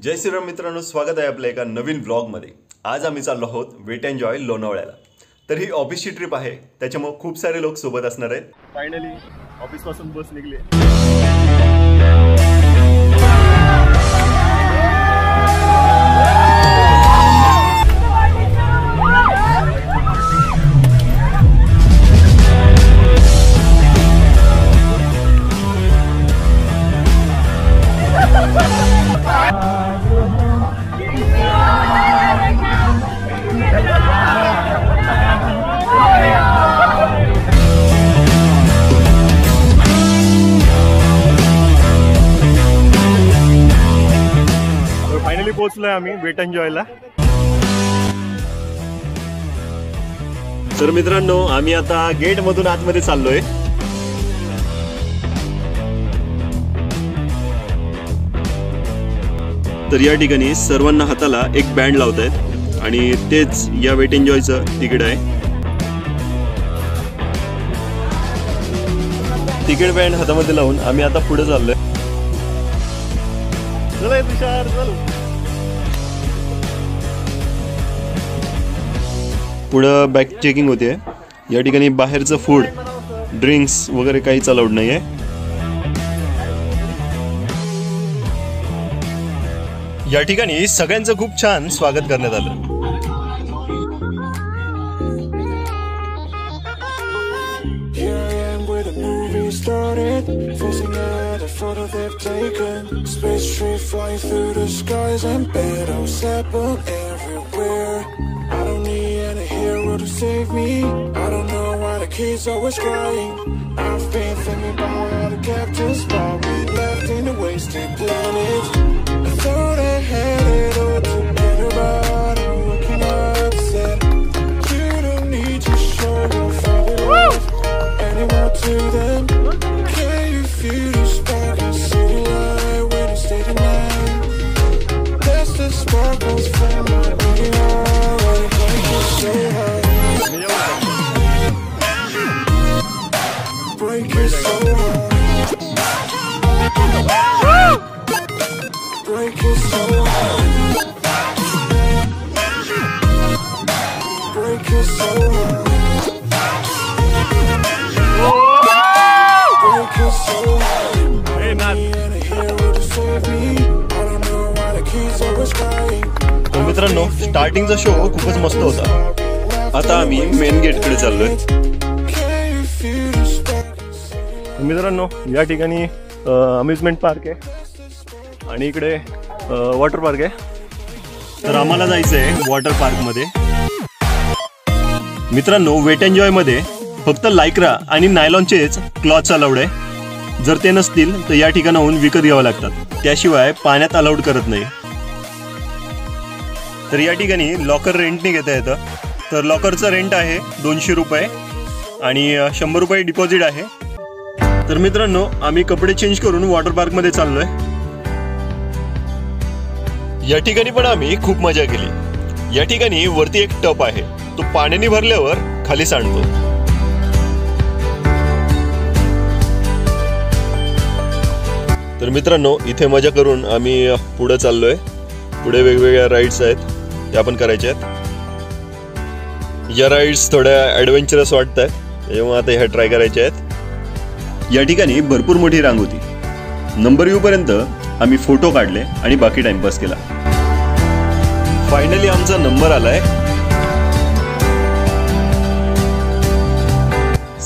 जय श्रीराम मित्रांनो, स्वागत आहे आपल्या एका नवीन व्लॉगमध्ये। आज आम्ही चाललो आहोत वेट एन्जॉय लोणावळ्याला। तर ही ऑफिसची ट्रिप आहे, त्याच्यामुळे खूप सारे लोक सोबत असणार आहेत। फायनली ऑफिस पासून बस निघली। फायनली पोहोचलोय आम्ही वेट एन्जॉयला। तर मित्रांनो, आम्ही आता गेट मधून आतमध्ये चाललोय। तर या ठिकाणी सर्वांना हाताला एक बँड लावतायत आणि तेच या वेट एन्जॉयचं तिकीट आहे। तिकीट बँड हातामध्ये लावून आम्ही आता पुढे चाललोय। चला तुषार, चल। पुढे बॅग चेकिंग होते। या ठिकाणी बाहेरचं फूड, ड्रिंक्स वगैरे काहीच अलाउड नाहीये। या ठिकाणी सगळ्यांचं खूप छान स्वागत करण्यात आलं। Started facing out a photo they've taken. Space tree flying through the skies and battles happen everywhere. I don't need any hero to save me. I don't know why the kids always crying. I've been thinking about all the captains, but we left in a wasted planet. I thought I had it all together, but I'm looking upset. You don't need to show your father love anymore to them. Feel the spark and city light when you stay tonight. That's the sparkles from my body already breaking so hard. Breaking so hard. Breaking so hard. Breaking so hard. मित्रांनो, स्टार्टिंगचा show खूपच मस्त होता। आता आम्ही main gate कडे चाललोय। मित्रांनो, या ठिकाणी अम्युजमेंट पार्क आहे आणि इकडे वॉटर पार्क आहे। तर आम्हाला जायचंय वॉटर पार्क मध्ये। मित्रांनो, वेट एन्जॉय मध्ये फक्त लायक्रा आणि नायलॉनचेच क्लॉथ्स अलाउड आहे। जर ते नसतील तर या ठिकाणाहून विकत घ्यावं लागतात, त्याशिवाय पाण्यात अलाउड करत नाही। तर या ठिकाणी लॉकर रेंटने घेता येतं। तर लॉकरचं रेंट आहे 200 रुपये आणि 100 रुपये डिपॉझिट आहे। तर मित्रांनो, आम्ही कपडे चेंज करून वॉटर पार्क मध्ये चाललोय। या ठिकाणी पण आम्ही खूप मजा केली। या ठिकाणी वरती एक टप आहे, तो पाण्याने भरल्यावर खाली सांडतो। तर मित्रांनो, इथे मजा करून आम्ही पुढे चाललोय। पुढे वेगवेगळ्या राईड्स आहेत, त्या पण करायच्या आहेत। या राईड्स थोड्या ॲडव्हेंचरस वाटत आहेत, त्यामुळे आता ह्या ट्राय करायच्या आहेत। या ठिकाणी भरपूर मोठी रांग होती। नंबर येऊ पर्यंत आम्ही फोटो काढले आणि बाकी टाइमपास केला। फायनली आमचा नंबर आलाय।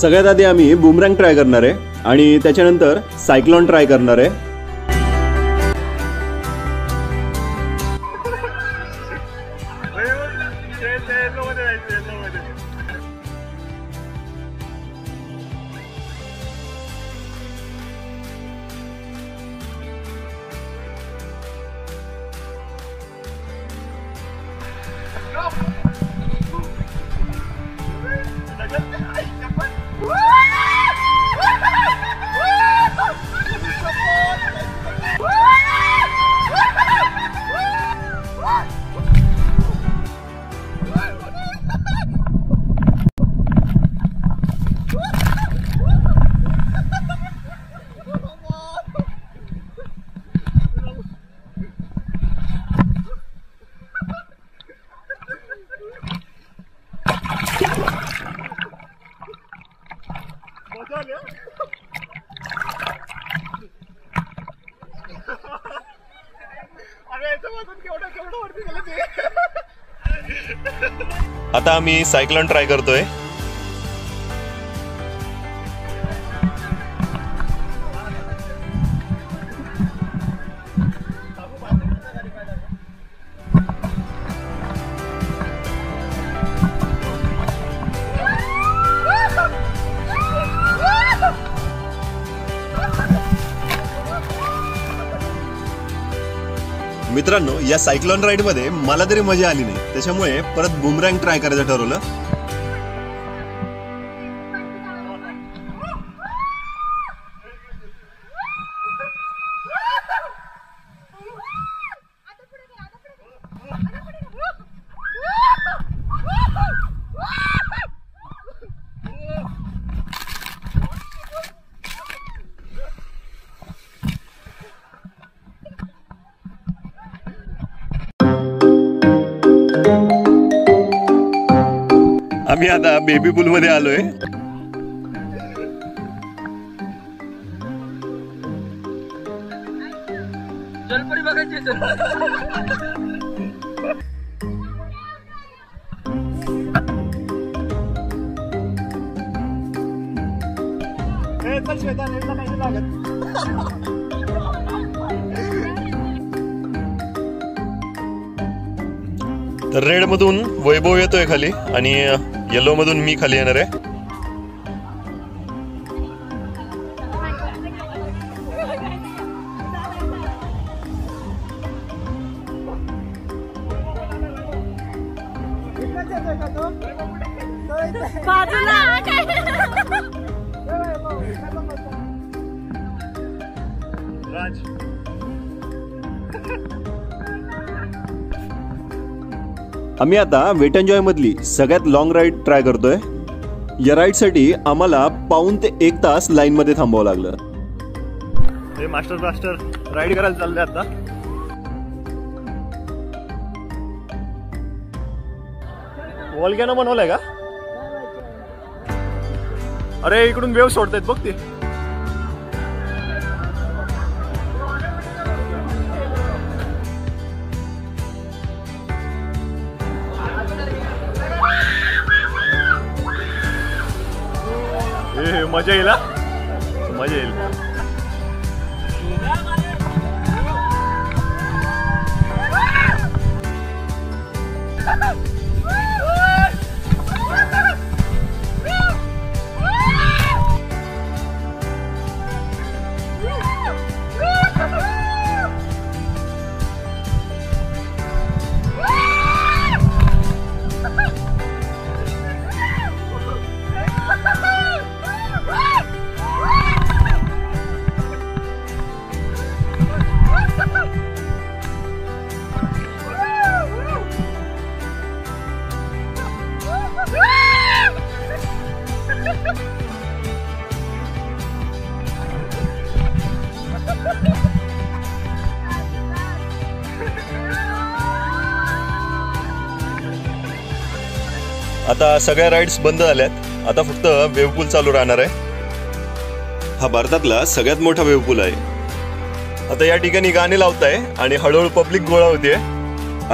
सगळ्यात आधी आम्ही बुमरँग ट्राय करणार आहे आणि त्याच्यानंतर सायक्लॉन ट्राय करणार आहे। आता आम्ही सायक्लॉन ट्राय करतोय. मित्रांनो, या सायक्लॉन राईड मध्ये मला तरी मजा आली नाही, त्याच्यामुळे परत बुमरँग ट्राय करायचं ठरवलं. आम्ही आता बेबी पूल मध्ये आलोय. जलपरी बघायची. तर रेड मधून वैभव येतोय खाली आणि येलो मधून मी खाली येणार आहे. आम्ही आता वेट एन्जॉय मधली सगळ्यात लॉंग राईड ट्राय करतोय. या राईड साठी आम्हाला पाऊण ते 1 तास लाईन मध्ये थांबावं लागलं. हे मास्टर ब्लास्टर राईड करायला चाललंय आता. वॉल्कॅनो बनवलाय का? अरे इकडून वेव्ह सोडतायत बघ ते. मजा येईल, मजा येईल. आता सगळ्या राईड्स बंद झाल्यात. आता फक्त वेव्ह पूल चालू राहणार आहे. हा भारतातला सगळ्यात मोठा वेव्ह पूल आहे. आता या ठिकाणी गाणे लावताय आणि हळूहळू पब्लिक गोळा होते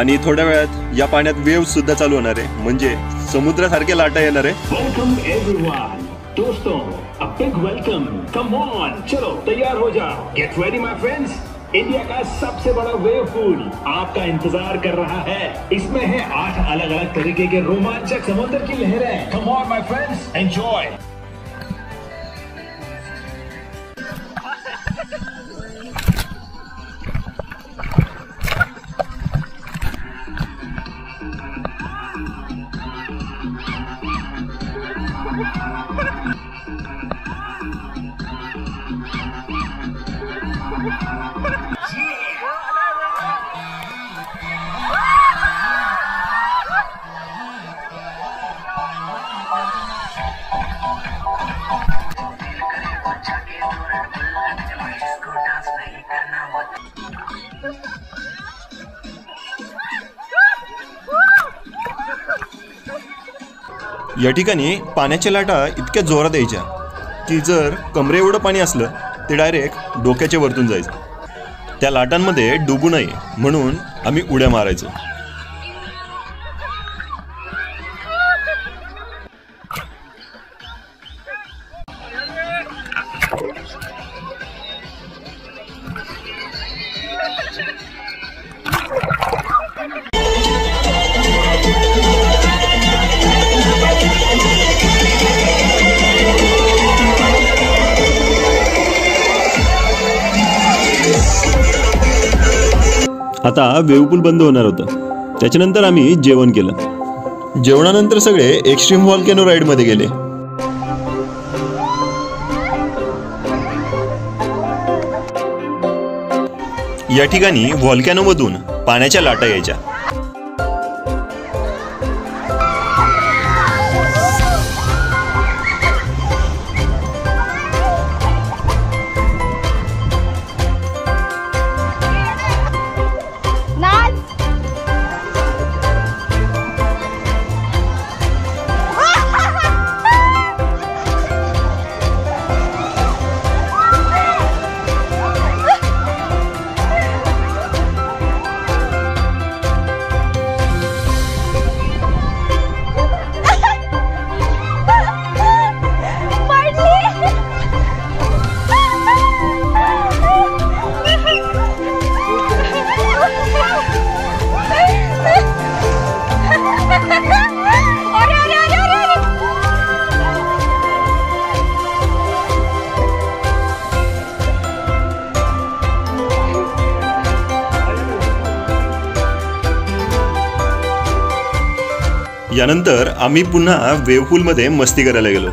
आणि थोड्या वेळात या पाण्यात वेव्ह सुद्धा चालू होणार आहे, म्हणजे समुद्रासारखे लाटा येणार आहे. वेलकम एवरीवन दोस्तों, a big welcome. Come on, चलो तैयार हो जाओ. Get ready my friends. India का सबसे बड़ा वेव पूल आपका इंतजार कर रहा है. इसमें है 8 अलग अलग तरीके के रोमांचक समुद्र की लहरें. Come on my friends, enjoy. या ठिकाणी पाण्याच्या लाटा इतक्या जोरात यायच्या की जर कमरे एवढं पाणी असलं ते डायरेक्ट डोक्याच्या वरतून जायचं. त्या लाटांमध्ये डुबू नये म्हणून आम्ही उड्या मारायचो. आता वेव्ह पूल बंद होणार होतं. त्याच्यानंतर आम्ही जेवण केलं. जेवणानंतर सगळे एक्स्ट्रीम व्हॉल्कॅनो राईडमध्ये गेले. या ठिकाणी व्हॉल्कॅनोमधून पाण्याच्या लाटा यायच्या. यानंतर आम्ही पुन्हा वेव्ह पूलमध्ये मस्ती करायला गेलो.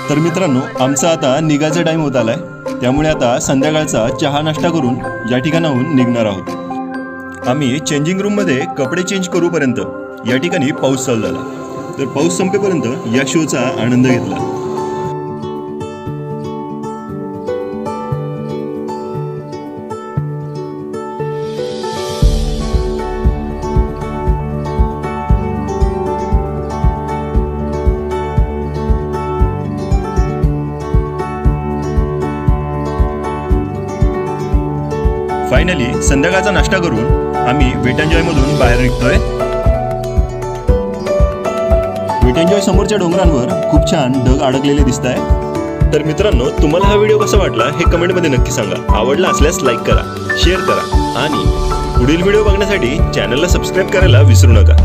तर मित्रांनो, आमचा आता निघायचा टाइम होत आलाय. त्यामुळे आता संध्याकाळचा चहा नाश्ता करून या ठिकाणाहून निघणार आहोत. आम्ही चेंजिंग रूममध्ये कपडे चेंज करूपर्यंत या ठिकाणी पाऊस चालू झाला. तर पाऊस संपेपर्यंत या शोचा आनंद घेतला. फायनली संध्याकाळचा नाश्ता करून आम्ही वेट एन्जॉय मधून बाहेर निघतोय. वेट एन्जॉय समोरच्या डोंगरांवर खूप छान ढग अडकलेले दिसत आहे. तर मित्रांनो, तुम्हाला हा व्हिडिओ कसा वाटला हे कमेंटमध्ये नक्की सांगा. आवडला असल्यास लाईक करा, शेअर करा आणि पुढील व्हिडिओ बघण्यासाठी चॅनलला सबस्क्राईब करायला विसरू नका.